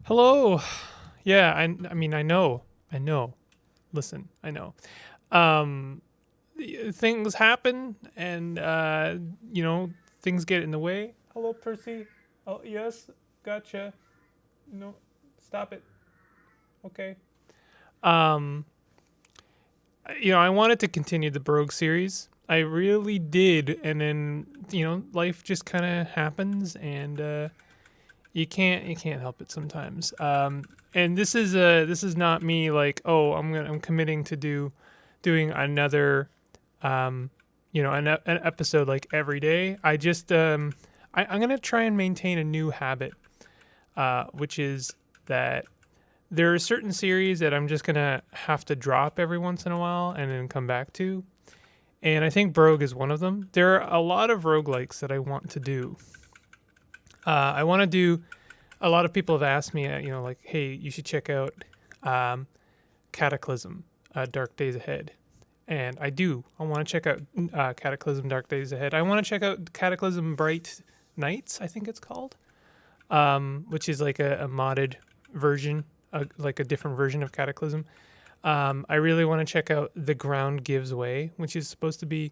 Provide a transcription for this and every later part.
Hello. Yeah, I mean, I know. Listen, I know. Um, things happen, and you know, things get in the way. Hello, Percy. Oh, yes, gotcha. No, stop it. Okay. Um, I wanted to continue the Brogue series. I really did, and then life just kind of happens, and you can't help it sometimes. And this is not me like, oh, I'm committing to doing another an episode like every day. I'm gonna try and maintain a new habit, which is that there are certain series that I'm just gonna have to drop every once in a while and then come back to. And I think Brogue is one of them. There are a lot of roguelikes that I want to do. I want to do a lot of people have asked me, like, hey, you should check out um, Cataclysm, Dark Days Ahead. And I do. I want to check out Cataclysm, Dark Days Ahead. I want to check out Cataclysm Bright Nights, I think it's called, which is like a modded version, like a different version of Cataclysm. I really want to check out The Ground Gives Way, which is supposed to be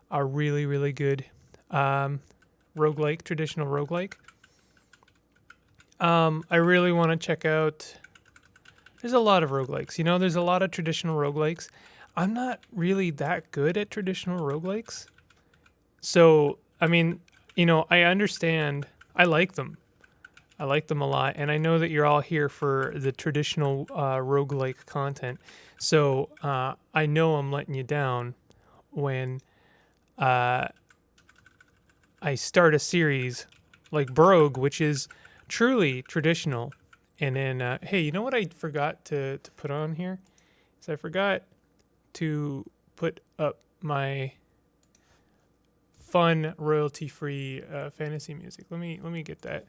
a really, really good roguelike, traditional roguelike. I really want to check out. There's a lot of roguelikes. There's a lot of traditional roguelikes. I'm not really that good at traditional roguelikes. So, I mean, I understand. I like them. I like them a lot. And I know that you're all here for the traditional roguelike content. So, I know I'm letting you down when I start a series like Brogue, which is truly traditional. And then, hey, you know what I forgot to put on here? Is I forgot to put up my fun royalty-free fantasy music. Let me get that.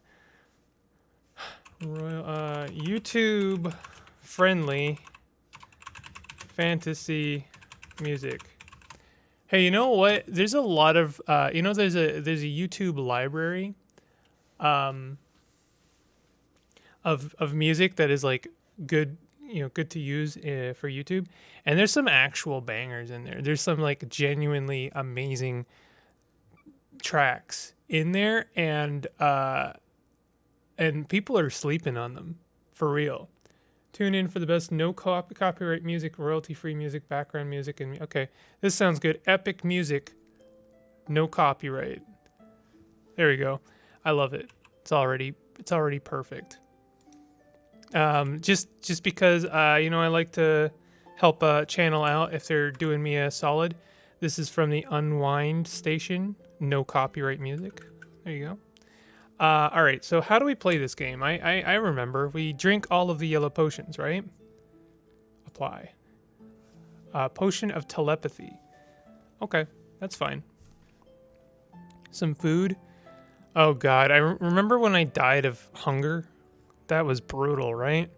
YouTube friendly fantasy music. Hey, you know what? There's a lot of there's a YouTube library um, of music that is like good, good to use for YouTube. And there's some actual bangers in there. There's some like genuinely amazing tracks in there, and people are sleeping on them for real. Tune in for the best no copyright music, royalty free music, background music, and okay, this sounds good. Epic music, no copyright. There we go. I love it. It's already perfect. Just because I like to help a channel out if they're doing me a solid. This is from the Unwind station. No copyright music. There you go. All right. So how do we play this game? I remember we drink all of the yellow potions, right? Apply. Potion of telepathy. Okay, that's fine. Some food. Oh God, I remember when I died of hunger. That was brutal, right?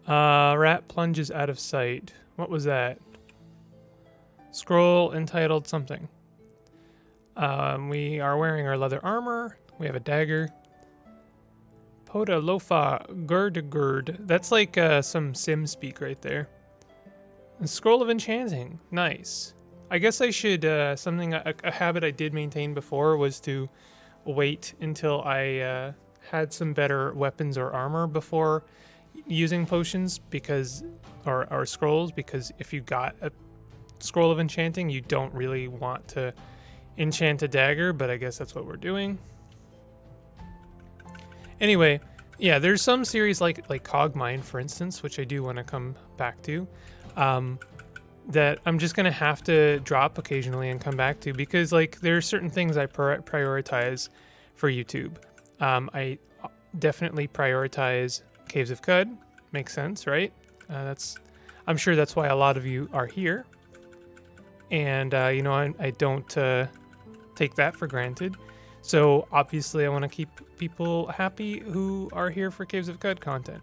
Rat plunges out of sight. What was that? Scroll entitled something. We are wearing our leather armor. We have a dagger. Poda lofa gurd. That's like some sim speak right there. And scroll of enchanting. Nice. I guess I should a habit I did maintain before was to wait until I had some better weapons or armor before using potions or scrolls, because if you got a scroll of enchanting, you don't really want to enchant a dagger, but I guess that's what we're doing. Anyway, yeah, there's some series like Cogmine, for instance, which I do want to come back to, that I'm just gonna have to drop occasionally and come back to, because like there are certain things I prioritize for YouTube. I definitely prioritize Caves of Cud. Makes sense, right? I'm sure that's why a lot of you are here, and I don't take that for granted. So obviously, I want to keep people happy who are here for Caves of Cud content,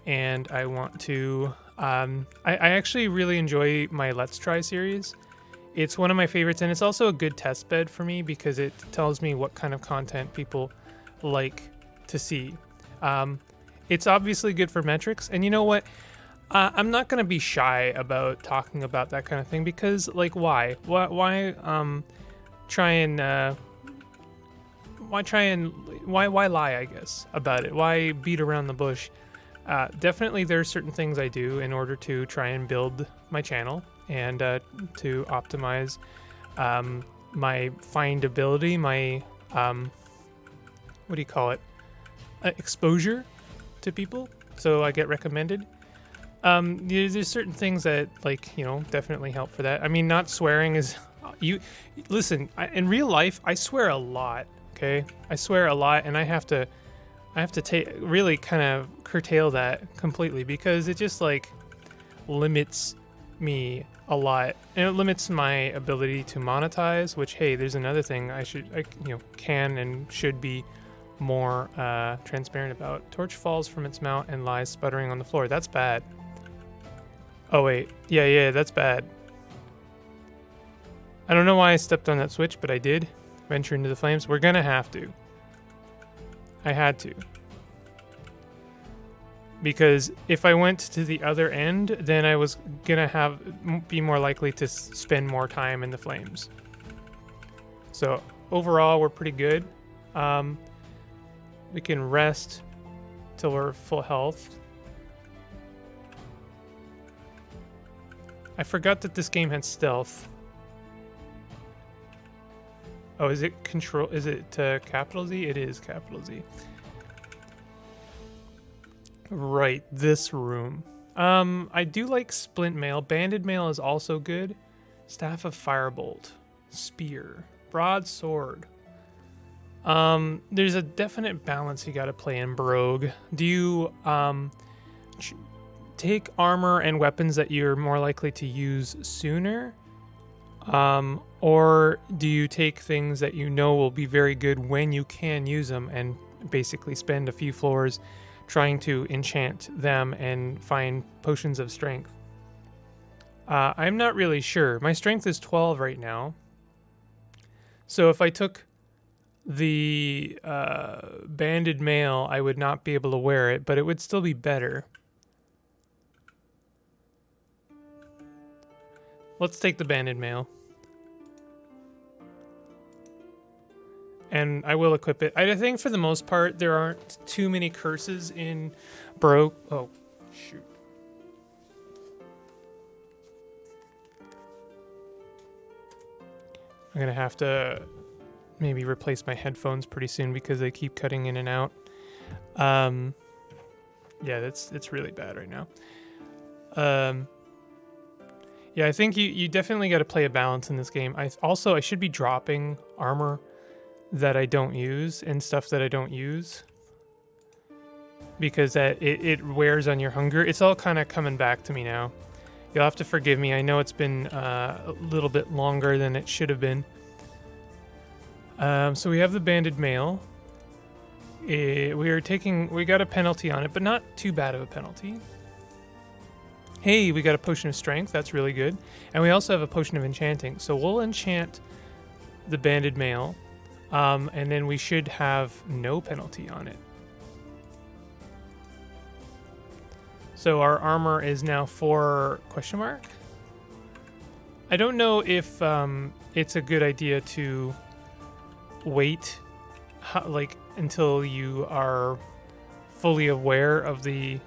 and I want to. I actually really enjoy my Let's Try series. It's one of my favorites, and it's also a good test bed for me because it tells me what kind of content people like to see. it's obviously good for metrics. And you know what? I'm not gonna be shy about talking about that kind of thing because, like, why try and why lie? I guess about it. Why beat around the bush? Definitely, there are certain things I do in order to try and build my channel and to optimize my findability, my what do you call it? Exposure to people, so I get recommended. There's certain things that, like, definitely help for that. I mean, not swearing is you listen. In real life, I swear a lot. Okay, I swear a lot, and I have to really kind of curtail that completely because it just like limits me a lot, and it limits my ability to monetize. Which, hey, there's another thing I can and should be more transparent about. Torch falls from its mount and lies sputtering on the floor. That's bad. Oh wait, yeah, that's bad. I don't know why I stepped on that switch, but I did. Venture into the flames. We're gonna have to. I had to. Because if I went to the other end, then I was gonna be more likely to spend more time in the flames. So overall, we're pretty good. We can rest till we're full health. I forgot that this game had stealth. Oh, is it control? Is it capital Z? It is capital Z. Right, this room. I do like splint mail. Banded mail is also good. Staff of firebolt, spear, broadsword. There's a definite balance you got to play in Brogue. Do you take armor and weapons that you're more likely to use sooner? Or do you take things that you know will be very good when you can use them and basically spend a few floors trying to enchant them and find potions of strength? I'm not really sure. My strength is 12 right now. So if I took the banded mail, I would not be able to wear it, but it would still be better. Let's take the banded mail. And I will equip it. I think for the most part, there aren't too many curses in Brogue. Oh, shoot. I'm going to have to maybe replace my headphones pretty soon because they keep cutting in and out. Yeah, it's really bad right now. Yeah, I think you definitely got to play a balance in this game. I should be dropping armor that I don't use and stuff that I don't use because it wears on your hunger. It's all kind of coming back to me now. You'll have to forgive me. I know it's been a little bit longer than it should have been. So we have the banded mail. We got a penalty on it, but not too bad of a penalty. Hey, we got a potion of strength. That's really good. And we also have a potion of enchanting. So we'll enchant the banded mail. And then we should have no penalty on it. So our armor is now 4 ? I don't know if it's a good idea to wait until you are fully aware of the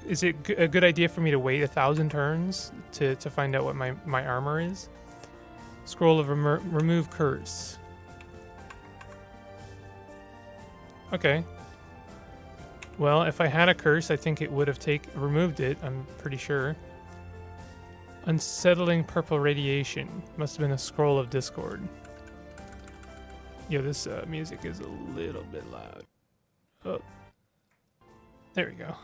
is it a good idea for me to wait 1,000 turns to find out what my armor is? Scroll of remove curse. Okay. Well, if I had a curse, I think it would have removed it, I'm pretty sure. Unsettling purple radiation. Must have been a scroll of discord. Yo, this music is a little bit loud. Oh. There we go.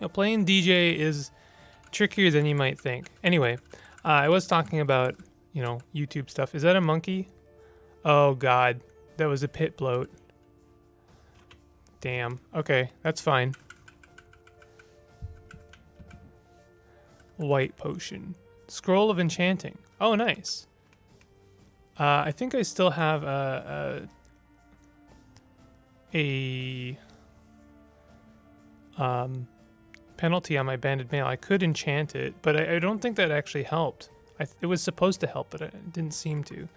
Playing DJ is trickier than you might think. Anyway, I was talking about, YouTube stuff. Is that a monkey? Oh, God. That was a pit bloat. Damn. Okay, that's fine. White potion. Scroll of enchanting. Oh, nice. I think I still have a penalty on my banded mail. I could enchant it, but I don't think that actually helped. It was supposed to help, but it didn't seem to.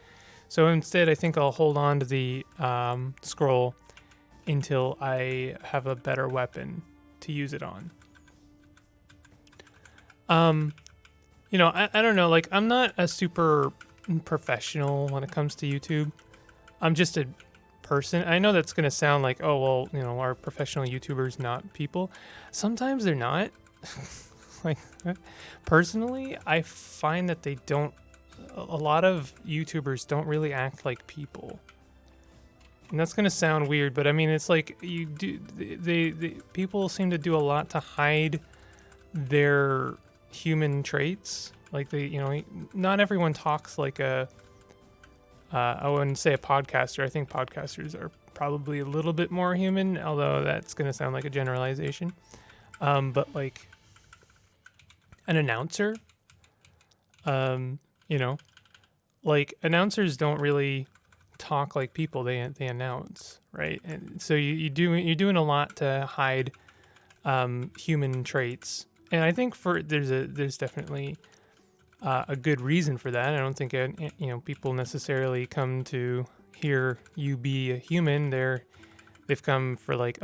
So instead, I think I'll hold on to the scroll until I have a better weapon to use it on. I don't know. Like, I'm not a super professional when it comes to YouTube. I'm just a person. I know that's going to sound like, oh, well, are professional YouTubers not people? Sometimes they're not. Like, personally, I find that they don't. A lot of YouTubers don't really act like people. And that's going to sound weird, but I mean, it's like people seem to do a lot to hide their human traits. Like not everyone talks like I wouldn't say a podcaster. I think podcasters are probably a little bit more human, although that's going to sound like a generalization. But like an announcer, like announcers don't really talk like people. They announce, right? And so you're doing a lot to hide human traits. And I think there's definitely a good reason for that. I don't think people necessarily come to hear you be a human. They've come for like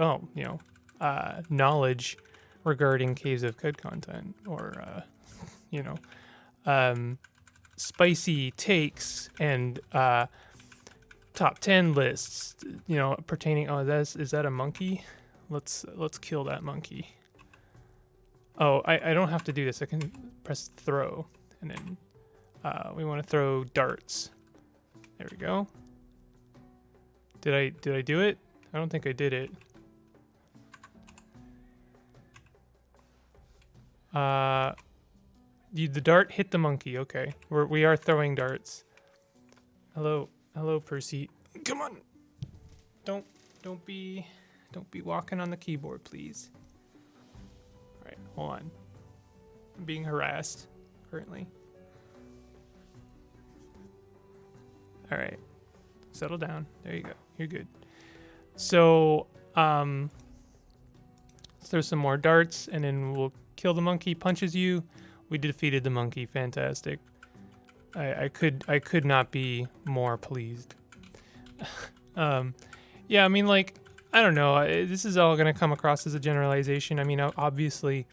knowledge regarding Caves of Cud content, or spicy takes and top 10 lists. Pertaining. Oh, is that a monkey? Let's kill that monkey. Oh, I don't have to do this. I can press throw, and then we want to throw darts. There we go. Did I do it? I don't think I did it. The dart hit the monkey. Okay, we are throwing darts. Hello, Percy. Come on. Don't be walking on the keyboard, please. All right, hold on. I'm being harassed currently. All right, settle down. There you go. You're good. So, let's throw some more darts, and then we'll kill the monkey. Punches you. We defeated the monkey. Fantastic. I could not be more pleased. Yeah, I mean, like, I don't know. This is all going to come across as a generalization. I mean, obviously,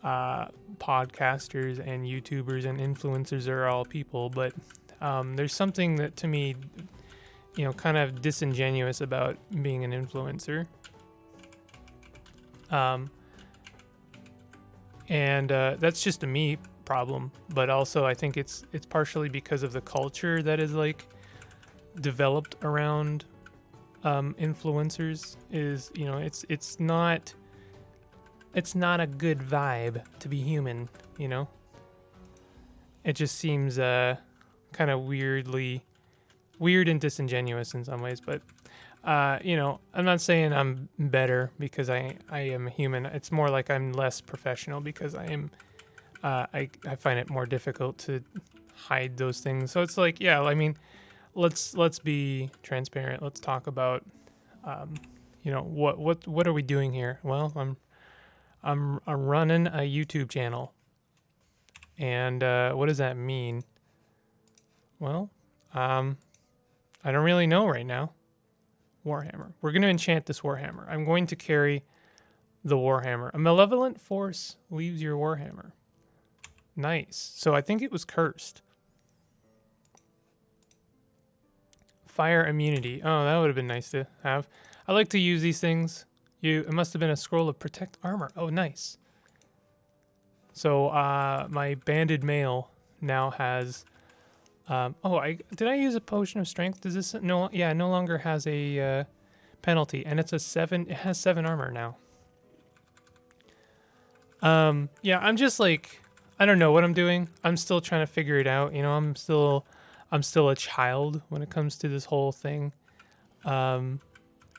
podcasters and YouTubers and influencers are all people, but there's something that, to me, kind of disingenuous about being an influencer. And that's just a me problem, but also I think it's partially because of the culture that is like developed around influencers. Is it's not a good vibe to be human. It just seems kind of weird and disingenuous in some ways, but I'm not saying I'm better because I am human. It's more like I'm less professional because I am I find it more difficult to hide those things. So it's like, yeah, I mean, let's be transparent. Let's talk about what are we doing here? Well, I'm running a YouTube channel. And what does that mean? Well, I don't really know right now. Warhammer. We're going to enchant this Warhammer. I'm going to carry the Warhammer. A malevolent force leaves your Warhammer. Nice. So I think it was cursed. Fire immunity. Oh, that would have been nice to have. I like to use these things. It must have been a scroll of protect armor. Oh, nice. So my banded mail now has... did I use a potion of strength? Does this no longer has a penalty, and it's a 7. It has 7 armor now. I'm just like, I don't know what I'm doing. I'm still trying to figure it out. I'm still a child when it comes to this whole thing. I'm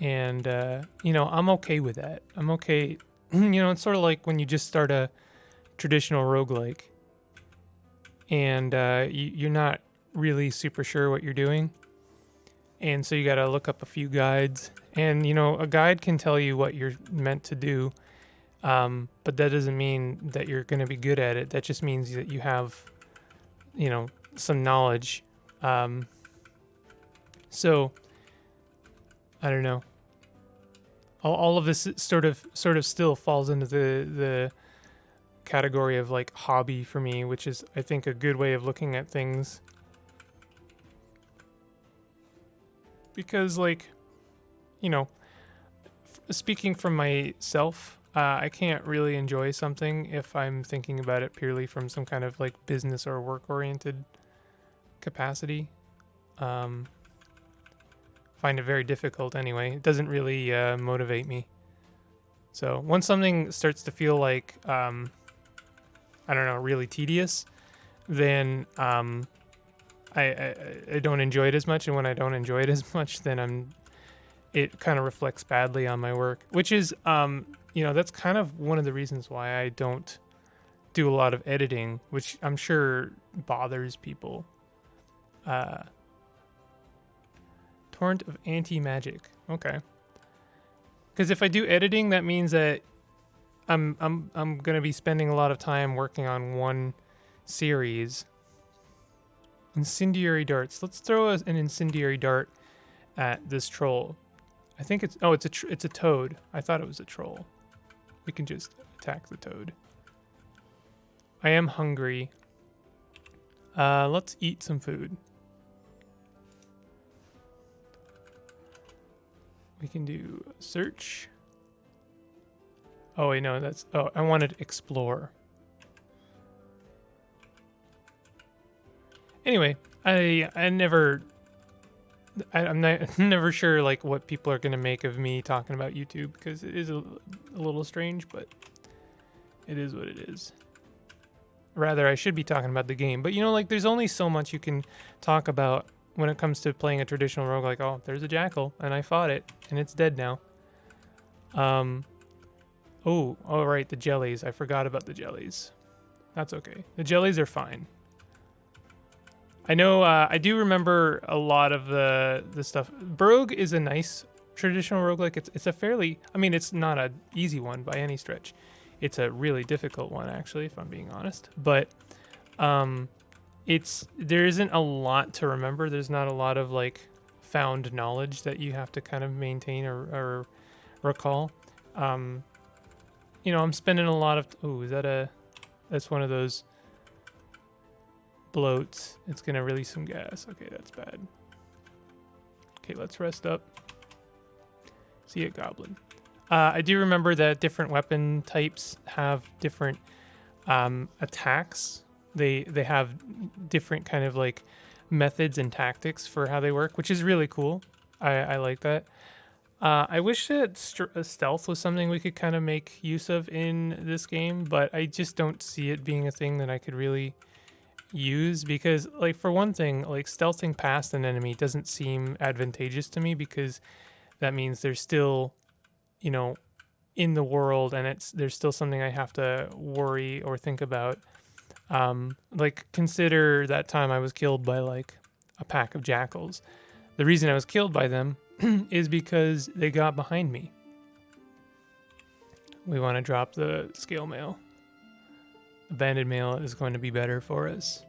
okay with that. I'm okay. It's sort of like when you just start a traditional roguelike and you're not really super sure what you're doing, and so you got to look up a few guides, and a guide can tell you what you're meant to do, But that doesn't mean that you're going to be good at it. That just means that you have, you know, some knowledge. So I don't know. All of this sort of still falls into the category of like hobby for me, which is I think a good way of looking at things. Because like, you know, speaking from myself, I can't really enjoy something if I'm thinking about it purely from some kind of like business or work oriented capacity. Find it very difficult anyway. It doesn't really motivate me. So once something starts to feel like, I don't know, really tedious, then I don't enjoy it as much. And when I don't enjoy it as much, then it kind of reflects badly on my work, which is, you know, that's kind of one of the reasons why I don't do a lot of editing, which I'm sure bothers people. Torrent of anti-magic. Okay. Because if I do editing, that means that I'm gonna be spending a lot of time working on one series. Incendiary darts. Let's throw an incendiary dart at this troll. I think it's it's a toad. I thought it was a troll. We can just attack the toad. I am hungry. Let's eat some food. We can do search. Oh wait, no, that's, oh, I wanted explore. Anyway, I'm never sure like what people are gonna make of me talking about YouTube, because it is a little strange, but it is what it is. Rather, I should be talking about the game, but you know, like there's only so much you can talk about when it comes to playing a traditional rogue. Like, oh, there's a jackal and I fought it and it's dead now. Oh, all right, the jellies. I forgot about the jellies. That's okay. The jellies are fine. I know, I do remember a lot of the stuff. Brogue is a nice traditional roguelike. It's a fairly, I mean, it's not an easy one by any stretch. It's a really difficult one, actually, if I'm being honest. But there isn't a lot to remember. There's not a lot of like found knowledge that you have to kind of maintain or recall. You know, I'm spending a lot of, that's one of those bloats. It's gonna release some gas. Okay, that's bad. Okay, let's rest up. See ya, goblin. I do remember that different weapon types have different attacks. They have different kind of like methods and tactics for how they work, which is really cool. I like that. I wish that stealth was something we could kind of make use of in this game, but I just don't see it being a thing that I could really use, because like for one thing, like stealthing past an enemy doesn't seem advantageous to me, because that means they're still, you know, in the world, and there's still something I have to worry or think about. Like consider that time I was killed by like a pack of jackals. The reason I was killed by them is because they got behind me. We want to drop the scale mail. Abandoned mail is going to be better for us.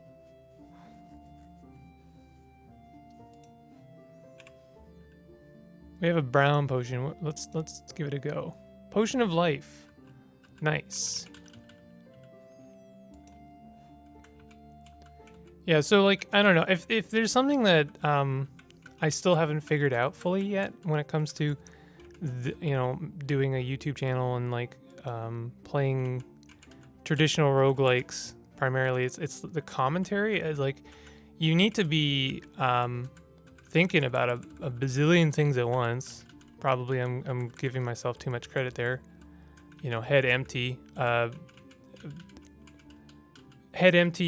We have a brown potion. Let's give it a go. Potion of life. Nice. Yeah, so like I don't know if there's something that I still haven't figured out fully yet when it comes to you know, doing a YouTube channel and like playing traditional roguelikes primarily. It's the commentary. Is like you need to be thinking about a bazillion things at once. Probably I'm giving myself too much credit there. You know, head empty,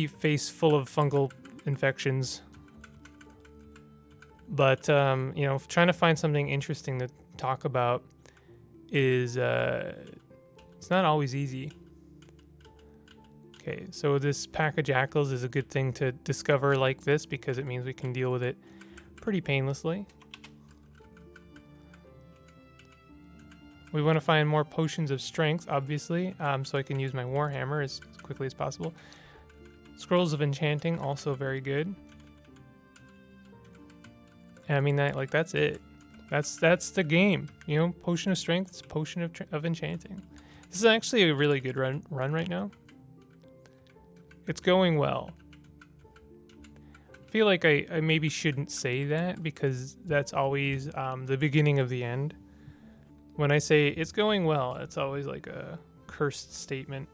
face full of fungal infections. But you know, trying to find something interesting to talk about is it's not always easy. Okay, so this pack of jackals is a good thing to discover like this, because it means we can deal with it pretty painlessly. We want to find more potions of strength, obviously, so I can use my warhammer as quickly as possible. Scrolls of enchanting, also very good. And I mean, that's it. That's the game. You know, potion of strength, potion of enchanting. This is actually a really good run right now. It's going well. I feel like I maybe shouldn't say that because that's always the beginning of the end. When I say it's going well, it's always like a cursed statement.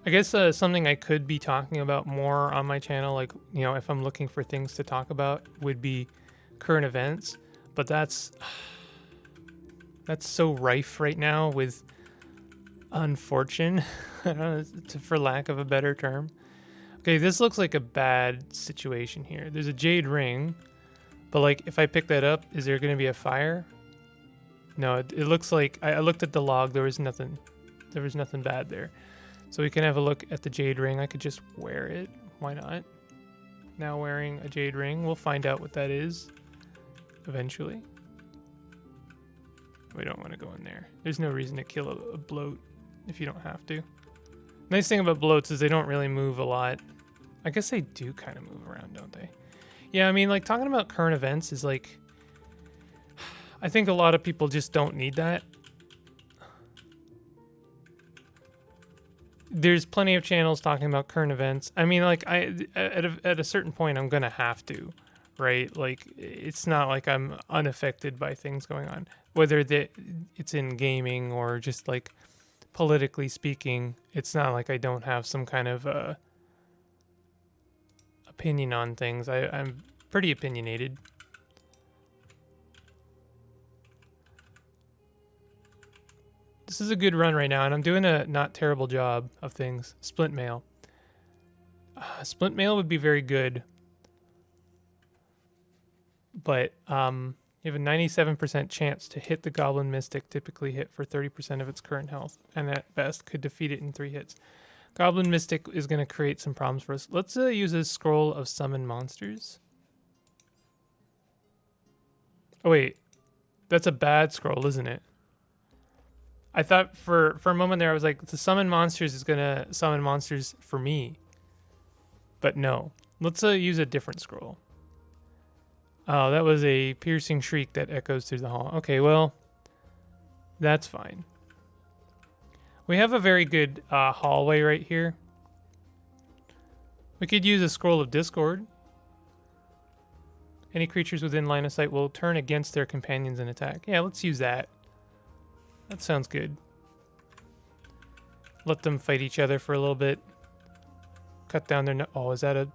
I guess something I could be talking about more on my channel, like, you know, if I'm looking for things to talk about, would be current events. But that's so rife right now with unfortune, for lack of a better term. Okay, this looks like a bad situation here. There's a jade ring, but like if I pick that up, is there going to be a fire? No, it looks like I looked at the log. There was nothing bad there. So we can have a look at the jade ring. I could just wear it. Why not? Now wearing a jade ring. We'll find out what that is eventually. We don't want to go in there. There's no reason to kill a bloat if you don't have to. Nice thing about bloats is they don't really move a lot. I guess they do kind of move around, don't they? Yeah, I mean, like, talking about current events is like... I think a lot of people just don't need that. There's plenty of channels talking about current events. I mean, like, at a certain point, I'm gonna have to, right? Like, it's not like I'm unaffected by things going on, whether it's in gaming or just like politically speaking. It's not like I don't have some kind of opinion on things. I'm pretty opinionated. This is a good run right now, and I'm doing a not terrible job of things. Splint mail. Splint mail would be very good, but you have a 97% chance to hit the Goblin Mystic, typically hit for 30% of its current health, and at best could defeat it in 3 hits. Goblin Mystic is going to create some problems for us. Let's use a scroll of summon monsters. Oh wait, that's a bad scroll, isn't it? I thought for a moment there, I was like, the summon monsters is going to summon monsters for me. But no. Let's use a different scroll. Oh, that was a piercing shriek that echoes through the hall. Okay, well, that's fine. We have a very good hallway right here. We could use a scroll of discord. Any creatures within line of sight will turn against their companions and attack. Yeah, let's use that. That sounds good. Let them fight each other for a little bit. Cut down their... Oh, is that a...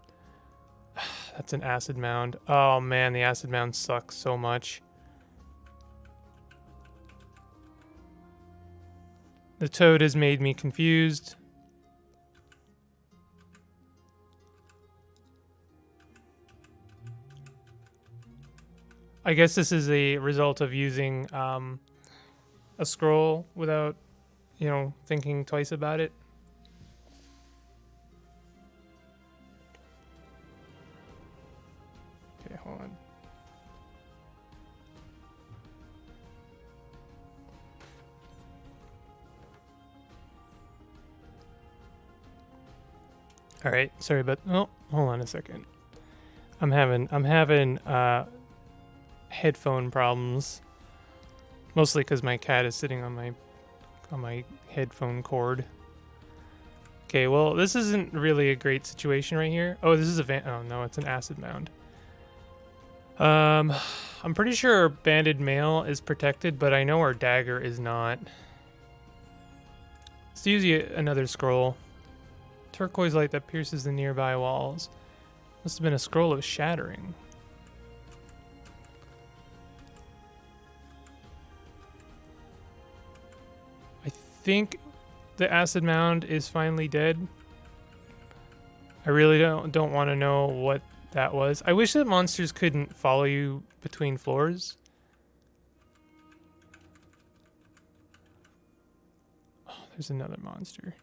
That's an acid mound. Oh, man, the acid mound sucks so much. The toad has made me confused. I guess this is a result of using... a scroll without, you know, thinking twice about it. Okay, hold on. All right, sorry about. Oh, hold on a second. I'm having headphone problems. Mostly because my cat is sitting on my headphone cord. Okay, well, this isn't really a great situation right here. Oh, this is oh no, it's an acid mound. I'm pretty sure our banded mail is protected, but I know our dagger is not. Let's use another scroll. Turquoise light that pierces the nearby walls. Must have been a scroll of shattering. I think the acid mound is finally dead. I really don't want to know what that was. I wish that monsters couldn't follow you between floors. Oh, there's another monster.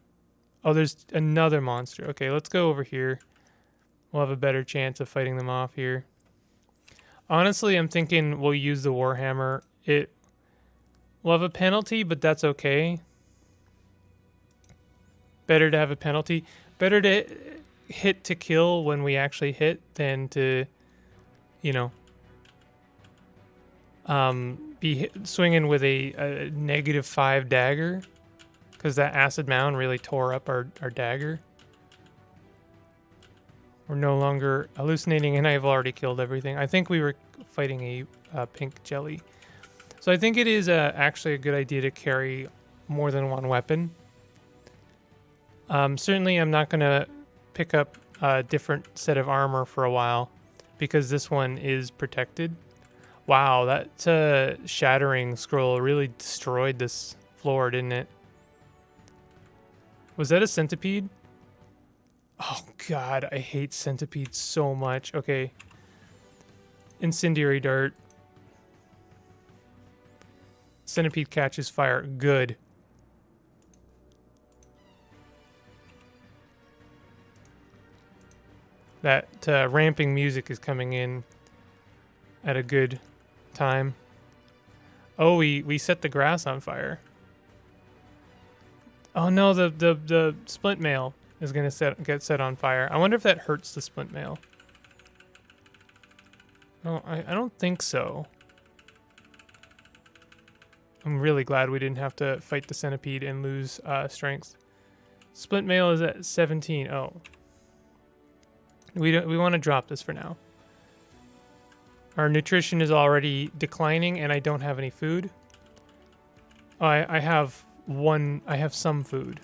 Oh, there's another monster. Okay, let's go over here. We'll have a better chance of fighting them off here. Honestly, I'm thinking we'll use the Warhammer. It will have a penalty, but that's okay. Better to have a penalty. Better to hit to kill when we actually hit than to, you know, be swinging with a -5 dagger, because that acid mound really tore up our dagger. We're no longer hallucinating, and I've already killed everything. I think we were fighting a pink jelly. So I think it is actually a good idea to carry more than one weapon. Certainly, I'm not going to pick up a different set of armor for a while, because this one is protected. Wow, that shattering scroll really destroyed this floor, didn't it? Was that a centipede? Oh god, I hate centipedes so much. Okay. Incendiary dart. Centipede catches fire. Good. That ramping music is coming in at a good time. Oh, we set the grass on fire. Oh no, the splint mail is going to get set on fire. I wonder if that hurts the splint mail. No, I don't think so. I'm really glad we didn't have to fight the centipede and lose strength. Splint mail is at 17. Oh. We want to drop this for now. Our nutrition is already declining and I don't have any food. Oh, I have some food.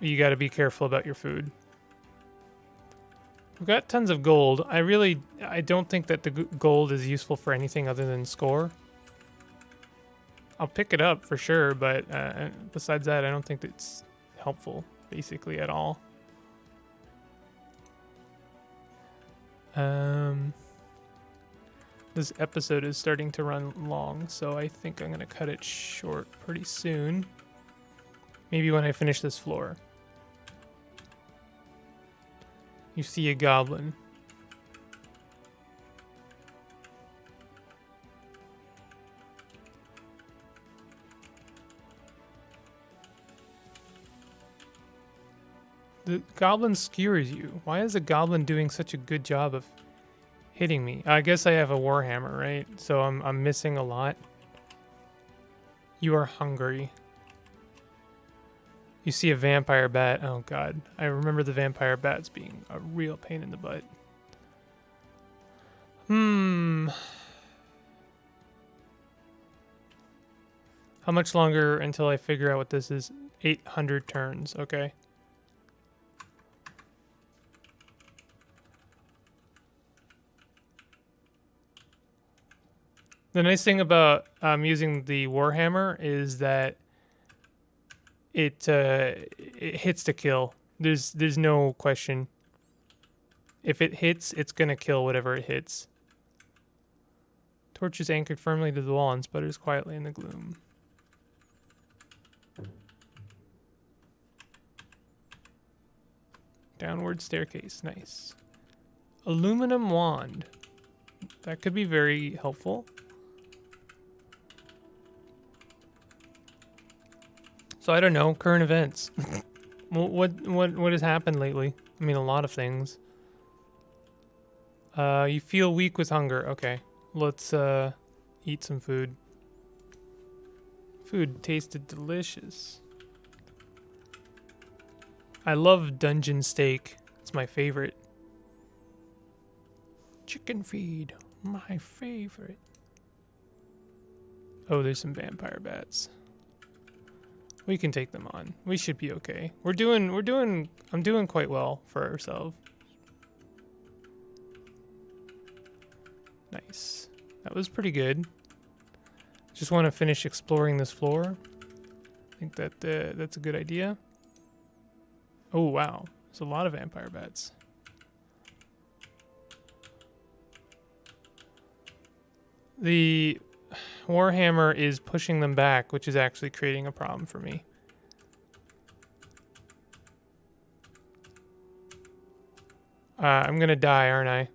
You got to be careful about your food. We've got tons of gold. I don't think that the gold is useful for anything other than score. I'll pick it up for sure, but besides that, I don't think it's helpful basically at all. This episode is starting to run long, so I think I'm going to cut it short pretty soon. Maybe when I finish this floor. You see a goblin. The goblin skewers you. Why is the goblin doing such a good job of hitting me? I guess I have a warhammer, right? So I'm missing a lot. You are hungry. You see a vampire bat. Oh god. I remember the vampire bats being a real pain in the butt. How much longer until I figure out what this is? 800 turns. Okay. The nice thing about using the warhammer is that it hits to kill. There's no question. If it hits, it's gonna kill whatever it hits. Torch is anchored firmly to the wall and sputters quietly in the gloom. Downward staircase, nice. Aluminum wand. That could be very helpful. So I don't know, current events. What has happened lately? I mean, a lot of things. You feel weak with hunger. Okay, let's eat some food. Food tasted delicious. I love dungeon steak. It's my favorite. Chicken feed, my favorite. Oh, there's some vampire bats. We can take them on. We should be okay. I'm doing quite well for ourselves. Nice. That was pretty good. Just want to finish exploring this floor. I think that that's a good idea. Oh, wow. There's a lot of vampire bats. The warhammer is pushing them back, which is actually creating a problem for me. I'm gonna die, aren't I?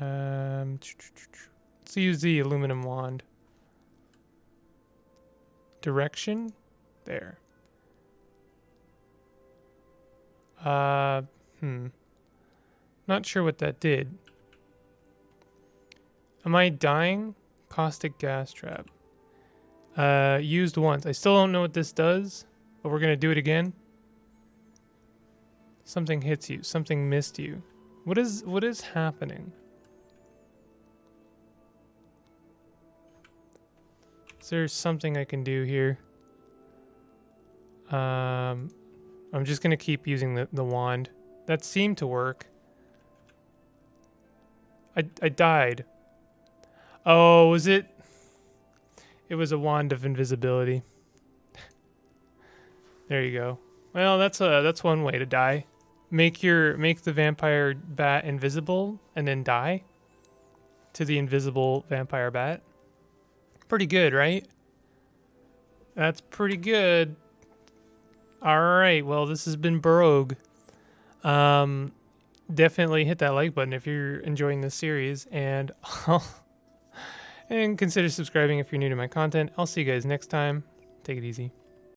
Let's use the aluminum wand. Direction? There. Not sure what that did. Am I dying? Caustic gas trap. Used once. I still don't know what this does, but we're gonna do it again. Something hits you. Something missed you. What is happening? Is there something I can do here? I'm just gonna keep using the wand. That seemed to work. I died. Oh, was it? It was a wand of invisibility. There you go. Well, that's one way to die. Make the vampire bat invisible and then die to the invisible vampire bat. Pretty good, right? That's pretty good. All right. Well, this has been Brogue. Definitely hit that like button if you're enjoying this series, and and consider subscribing if you're new to my content. I'll see you guys next time. Take it easy.